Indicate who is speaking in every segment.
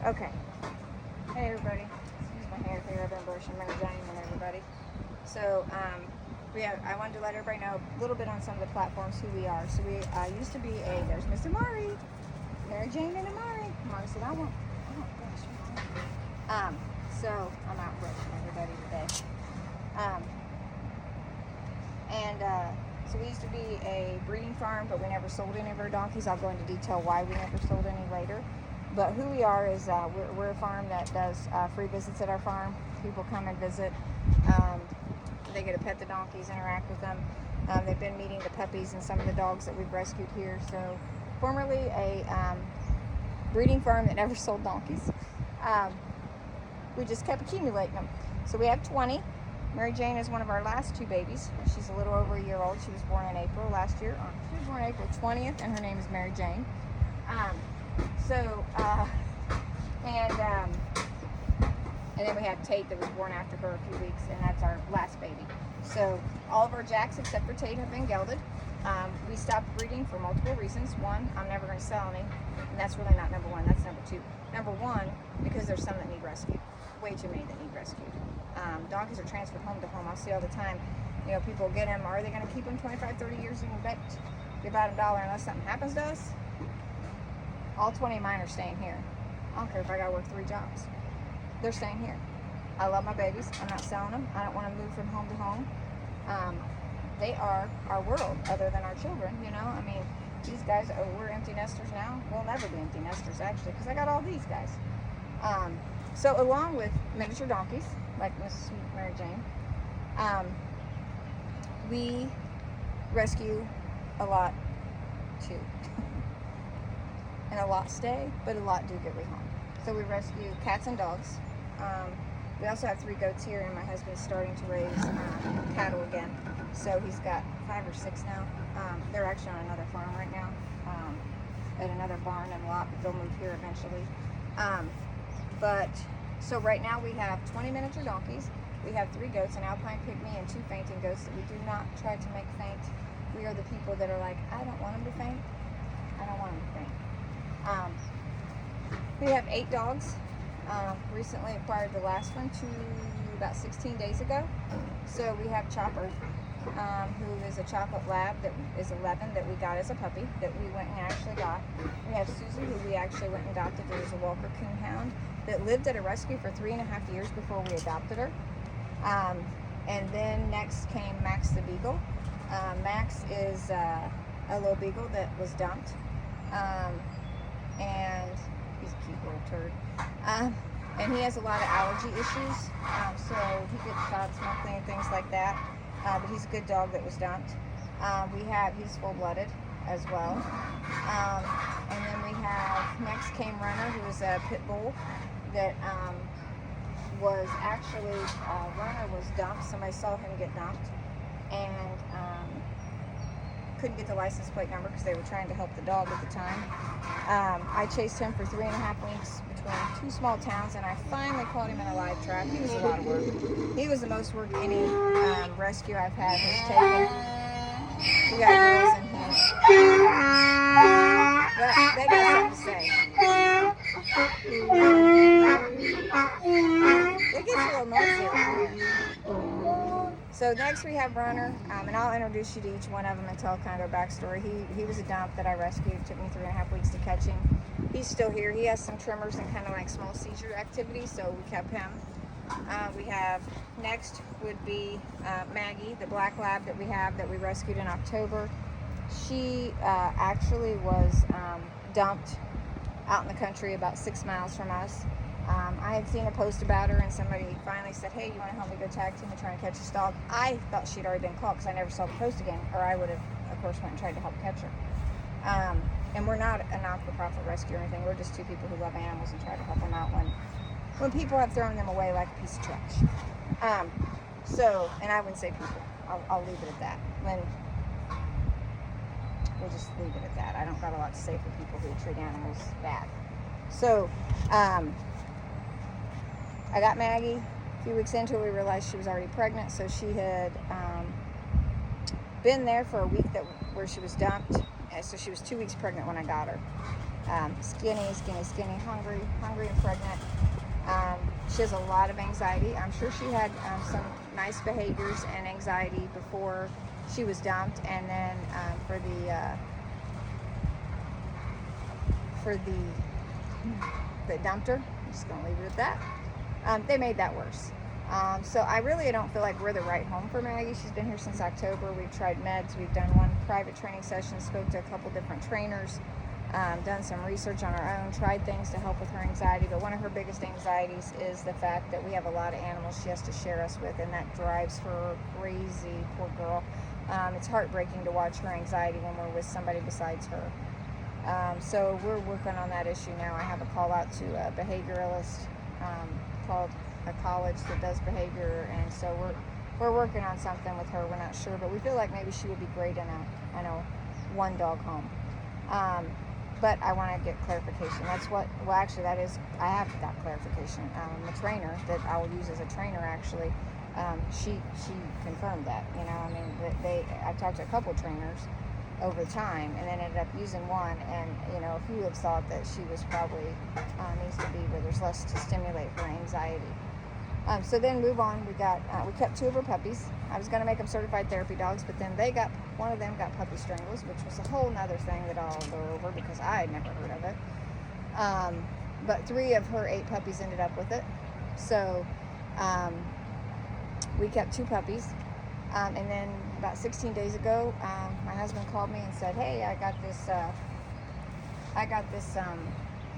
Speaker 1: Okay. Hey everybody. Excuse my hair here. I've been brushing my Jane and everybody. So I wanted to let everybody know a little bit on some of the platforms who we are. So we used to be there's Miss Amari, Mary Jane and Amari. Amari said I won't brush. So I'm out brushing everybody today. So we used to be a breeding farm, but we never sold any of our donkeys. I'll go into detail why we never sold any later. But who we are is we're a farm that does free visits at our farm. People come and visit. They get to pet the donkeys, interact with them. They've been meeting the puppies and some of the dogs that we've rescued here. So formerly a breeding farm that never sold donkeys. We just kept accumulating them. So we have 20. Mary Jane is one of our last two babies. She's a little over a year old. She was born in April last year. She was born April 20th, and her name is Mary Jane. And then we have Tate that was born after her a few weeks, and that's our last baby. So all of our jacks except for Tate have been gelded. We stopped breeding for multiple reasons. One, I'm never going to sell any, and that's really not number one. That's number two. Number one, because there's some that need rescued. Way too many that need rescued. Donkeys are transferred home to home. I see all the time. You know, people get them. Are they going to keep them 25, 30 years and bet about $1 unless something happens to us? All 20 of mine are staying here. I don't care if I got to work 3 jobs. They're staying here. I love my babies. I'm not selling them. I don't want to move from home to home. They are our world other than our children, you know. I mean, these guys, we're empty nesters now. We'll never be empty nesters, actually, because I got all these guys. So along with miniature donkeys, like Miss Mary Jane, we rescue a lot, too. And a lot stay, but a lot do get rehome. So we rescue cats and dogs. We also have 3 goats here, and my husband's starting to raise cattle again. So he's got 5 or 6 now. They're actually on another farm right now, at another barn and lot, but they'll move here eventually. So right now we have 20 miniature donkeys. We have 3 goats, an Alpine Pygmy and 2 fainting goats that we do not try to make faint. We are the people that are like, I don't want them to faint. I don't want them to faint. We have 8 dogs. Recently acquired the last one about 16 days ago. So we have Chopper, who is a chocolate lab that is 11 that we got as a puppy that we went and actually got. We have Susie, who we actually went and adopted. There was a Walker Coonhound that lived at a rescue for 3.5 years before we adopted her. And then next came Max the Beagle. Max is a little beagle that was dumped. And he's a cute little turd. And he has a lot of allergy issues, so he gets shots monthly and things like that. But he's a good dog that was dumped. He's full-blooded as well. And then we have, next came Runner, who is a pit bull that was actually, Runner was dumped. Somebody saw him get dumped and couldn't get the license plate number because they were trying to help the dog at the time. I chased him for 3.5 weeks between 2 small towns, and I finally caught him in a live trap. He was a lot of work. He was the most work any rescue I've had has taken. We got girls in here. But they got something to say. It gets a little noisy around here. So next we have Runner, and I'll introduce you to each one of them and tell kind of their backstory. He was a dump that I rescued. It took me 3.5 weeks to catch him. He's still here. He has some tremors and kind of like small seizure activity, so we kept him. We have, next would be Maggie, the black lab that we have that we rescued in October. She actually was dumped out in the country about 6 miles from us. I had seen a post about her, and somebody finally said, hey, you want to help me go tag team and try and catch this dog? I thought she'd already been caught because I never saw the post again, or I would have, of course, went and tried to help catch her. And we're not a not-for-profit rescue or anything. We're just 2 people who love animals and try to help them out when people have thrown them away like a piece of trash. And I wouldn't say people. I'll leave it at that. We'll just leave it at that. I don't got a lot to say for people who treat animals bad. So, I got Maggie. A few weeks into it, we realized she was already pregnant, so she had been there for a week where she was dumped. So she was 2 weeks pregnant when I got her. Skinny, hungry and pregnant. She has a lot of anxiety. I'm sure she had some nice behaviors and anxiety before she was dumped, and then for the dumped her. I'm just gonna leave it at that. They made that worse. So I really don't feel like we're the right home for Maggie. She's been here since October. We've tried meds. We've done one private training session, spoke to a couple different trainers, done some research on our own, tried things to help with her anxiety. But one of her biggest anxieties is the fact that we have a lot of animals she has to share us with, and that drives her crazy, poor girl. It's heartbreaking to watch her anxiety when we're with somebody besides her. So we're working on that issue now. I have a call out to a behavioralist called a college that does behavior, and so we're working on something with her. We're not sure, but we feel like maybe she would be great in a one dog home. But I want to get clarification. That's what, well, actually, that is, I have got clarification. The trainer that I will use as a trainer, actually, she confirmed that. You know, I mean, I talked to a couple trainers over time, and then ended up using one, and you know, a few have thought that she was probably needs to be where there's less to stimulate her anxiety. So then move on. We kept 2 of her puppies. I was going to make them certified therapy dogs, but then one of them got puppy strangles, which was a whole nother thing that I'll go over because I had never heard of it. But 3 of her 8 puppies ended up with it. So we kept 2 puppies. And then about 16 days ago, my husband called me and said, hey, I got this,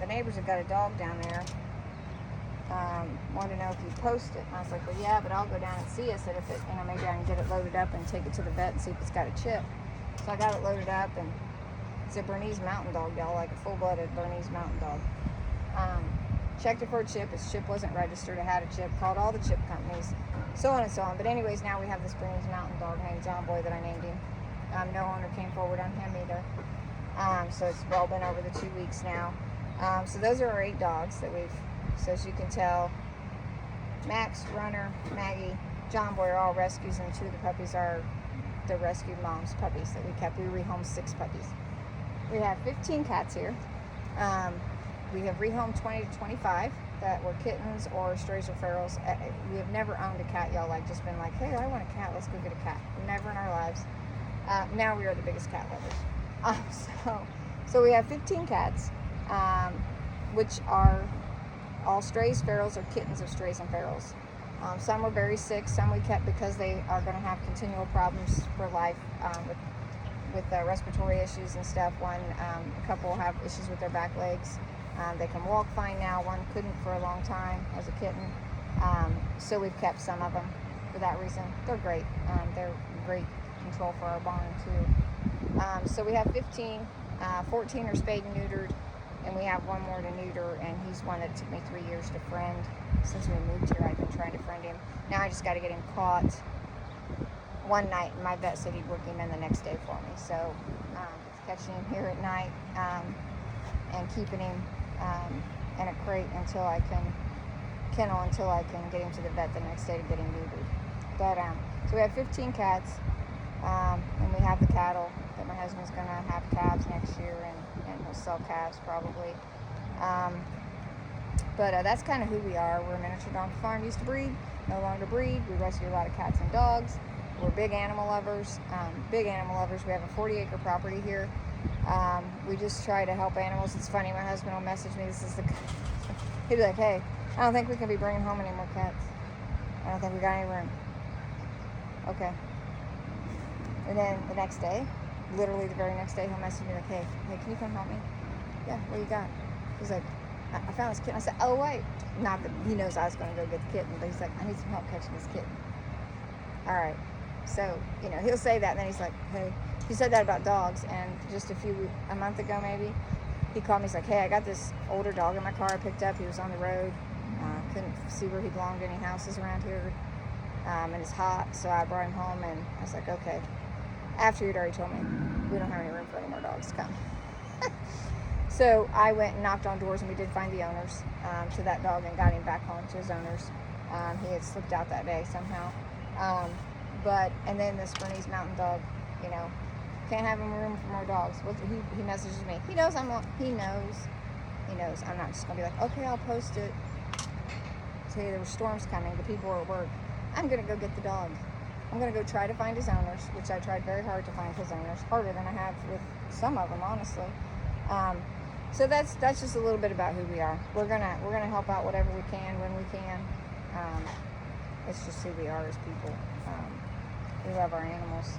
Speaker 1: the neighbors have got a dog down there. Wanted to know if you'd post it. And I was like, well, yeah, but I'll go down and see it. Said if it, you know, maybe I can get it loaded up and take it to the vet and see if it's got a chip. So I got it loaded up, and it's a Bernese Mountain Dog, y'all, like a full-blooded Bernese Mountain Dog. Checked it for a chip. Its chip wasn't registered. It had a chip. Called all the chip companies, so on and so on. But anyways, now we have this Bernese Mountain Dog named John Boy that I named him. No owner came forward on him either. So it's well been over the 2 weeks now. So those are our 8 dogs that we've. So as you can tell, Max, Runner, Maggie, John Boy are all rescues, and 2 of the puppies are the rescued mom's puppies that we kept. We rehomed 6 puppies. We have 15 cats here. We have rehomed 20 to 25 that were kittens or strays or ferals. We have never owned a cat, y'all, like just been like, hey, I want a cat, let's go get a cat. Never in our lives. Now we are the biggest cat lovers. So we have 15 cats, which are all strays, ferals, or kittens of strays and ferals. Some were very sick. Some we kept because they are going to have continual problems for life with respiratory issues and stuff. A couple have issues with their back legs. They can walk fine now. One couldn't for a long time as a kitten. So we've kept some of them for that reason. They're great. They're great control for our barn too. So we have 15. 14 are spayed and neutered. And we have 1 more to neuter, and he's one that took me 3 years to friend. Since we moved here, I've been trying to friend him. Now I just got to get him caught one night, and my vet said he'd work him in the next day for me. So catching him here at night and keeping him in a crate until I can get him to the vet the next day to get him neutered. But so we have 15 cats, and we have the cattle that my husband's going to have calves next year, and he'll sell calves probably. But that's kind of who we are. We're a miniature donkey farm. Used to breed, no longer breed. We rescue a lot of cats and dogs. We're big animal lovers. We have a 40-acre property here. We just try to help animals. It's funny, my husband will message me. He'll be like, hey, I don't think we can be bringing home any more cats. I don't think we got any room. Okay. And then the next day, literally the very next day, he'll message me like, hey, can you come help me? Yeah, what you got? He's like, I found this kitten. I said, oh, wait. Not that he knows I was going to go get the kitten, but he's like, I need some help catching this kitten. All right. So, you know, he'll say that, and then he's like, hey, he said that about dogs, and just a month ago maybe, he called me. He's like, hey, I got this older dog in my car I picked up. He was on the road. Couldn't see where he belonged in any houses around here. And it's hot, so I brought him home, and I was like, okay. After he'd already told me, we don't have any room for any more dogs to come. So I went and knocked on doors, and we did find the owners to that dog and got him back home to his owners. He had slipped out that day somehow. And then this Bernese Mountain Dog, you know, Can't have room for more dogs. He messages me. He knows I'm not. He knows. He knows I'm not just gonna be like, okay, I'll post it. Say there were storms coming. The people were at work. I'm gonna go get the dog. I'm gonna go try to find his owners, which I tried very hard to find his owners, harder than I have with some of them, honestly. So that's just a little bit about who we are. We're gonna help out whatever we can when we can. It's just who we are as people. We love our animals,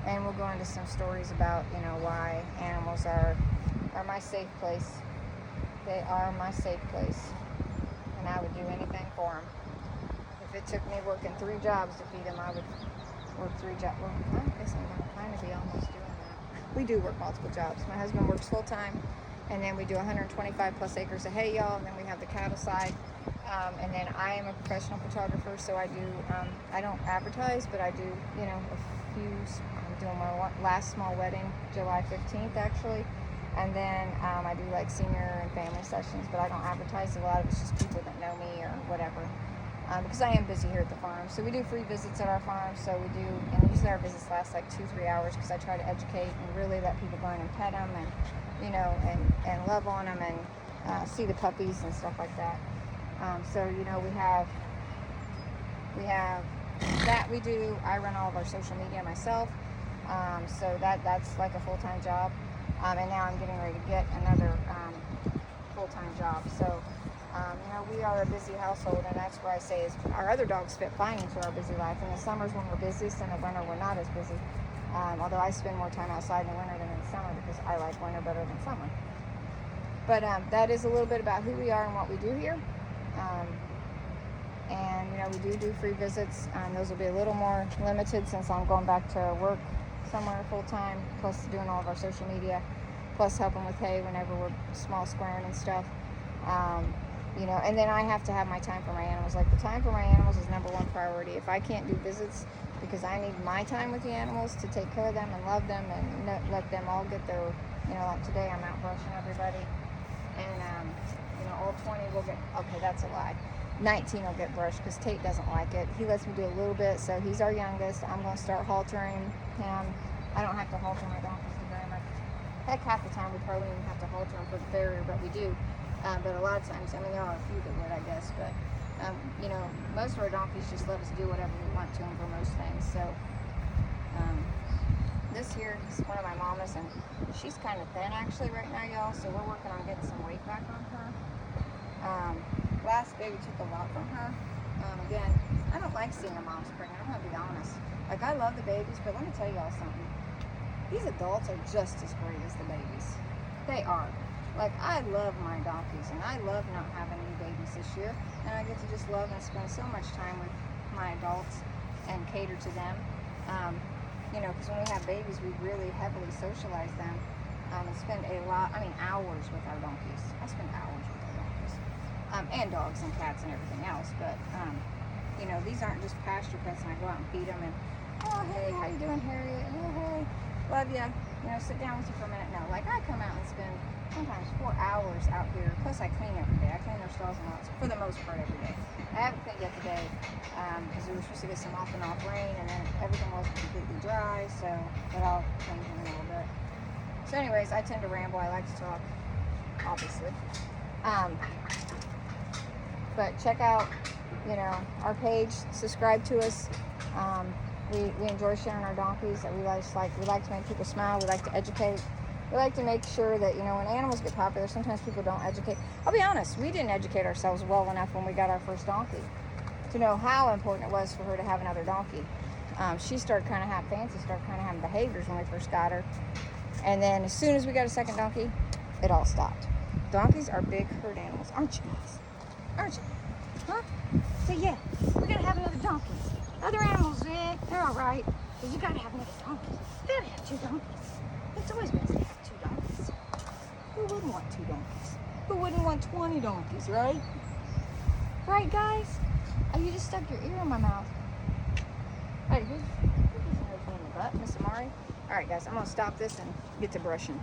Speaker 1: and we'll go into some stories about why animals are my safe place. They are my safe place, and I would do anything for them. If it took me working 3 jobs to feed them, I would work 3 jobs. Well, I guess I'm gonna kind of be almost doing that. We do work multiple jobs. My husband works full time, and then we do 125 plus acres of hay, y'all, and then we have the cattle side. And then I am a professional photographer, so I do, I don't advertise, but I do, a few, I'm doing my last small wedding, July 15th, actually. And then I do like senior and family sessions, but I don't advertise. A lot of it's just people that know me or whatever. Because I am busy here at the farm. So we do free visits at our farm, so we do, and usually our visits last like 2-3 hours because I try to educate and really let people go in and pet them and, and love on them and see the puppies and stuff like that. So we have that we do. I run all of our social media myself, so that's like a full-time job, and now I'm getting ready to get another full-time job. So we are a busy household, and that's where I say is our other dogs fit fine into our busy life. In the summers when we're busiest, and the winter we're not as busy, although I spend more time outside in the winter than in the summer because I like winter better than summer. But that is a little bit about who we are and what we do here. And we do free visits. Those will be a little more limited since I'm going back to work somewhere full time, plus doing all of our social media, plus helping with hay whenever we're small squaring and stuff. And then I have to have my time for my animals. Like, the time for my animals is number 1 priority. If I can't do visits because I need my time with the animals to take care of them and love them and let them all get their, like today I'm out brushing everybody, and all 20 will get, okay, that's a lie. 19 will get brushed because Tate doesn't like it. He lets me do a little bit, so he's our youngest. I'm going to start haltering him. I don't have to halter my donkeys very much. Heck, half the time we probably don't even have to halter them for the farrier, but we do. But a lot of times, there are a few that would, I guess, but, most of our donkeys just let us do whatever we want to them for most things. So, this here is one of my mamas, and she's kind of thin actually right now, y'all, so we're working on getting some weight back on her. Last baby took a lot from her. Again, I don't like seeing a mom's pregnant, I'm gonna be honest. Like, I love the babies, but let me tell y'all something. These adults are just as great as the babies. They are. Like, I love my donkeys, and I love not having any babies this year, and I get to just love and spend so much time with my adults and cater to them. Because when we have babies, we really heavily socialize them and spend hours with our donkeys. I spend hours with our donkeys. And dogs and cats and everything else, but, these aren't just pasture pets and I go out and feed them and, oh, hey, how you doing, Harriet? Oh, hey, love ya. Sit down with you for a minute. No, like, I come out and spend sometimes 4 hours out here, plus I clean every day. I clean their stalls and lots for the most part every day. I haven't cleaned yet today because we were supposed to get some off and off rain, and then everything wasn't completely dry, but I'll clean them in a little bit. So anyways, I tend to ramble. I like to talk, obviously. But check out, our page, subscribe to us. We enjoy sharing our donkeys. We like to make people smile. We like to educate. We like to make sure that, when animals get popular, sometimes people don't educate. I'll be honest, we didn't educate ourselves well enough when we got our first donkey to know how important it was for her to have another donkey. She started kind of having behaviors when we first got her. And then as soon as we got a second donkey, it all stopped. Donkeys are big herd animals, aren't you guys? Aren't you? Huh? So yeah, we're gonna have another donkey. Other animals, they're all right, but you gotta have another donkey. You gotta have 2 donkeys. It's always been to have 2 donkeys. Who wouldn't want 2 donkeys? Who wouldn't want 20 donkeys, right? Right, guys? Oh, you just stuck your ear in my mouth. Hey, who's in the butt, Miss Amari? All right, guys, I'm gonna stop this and get to brushing.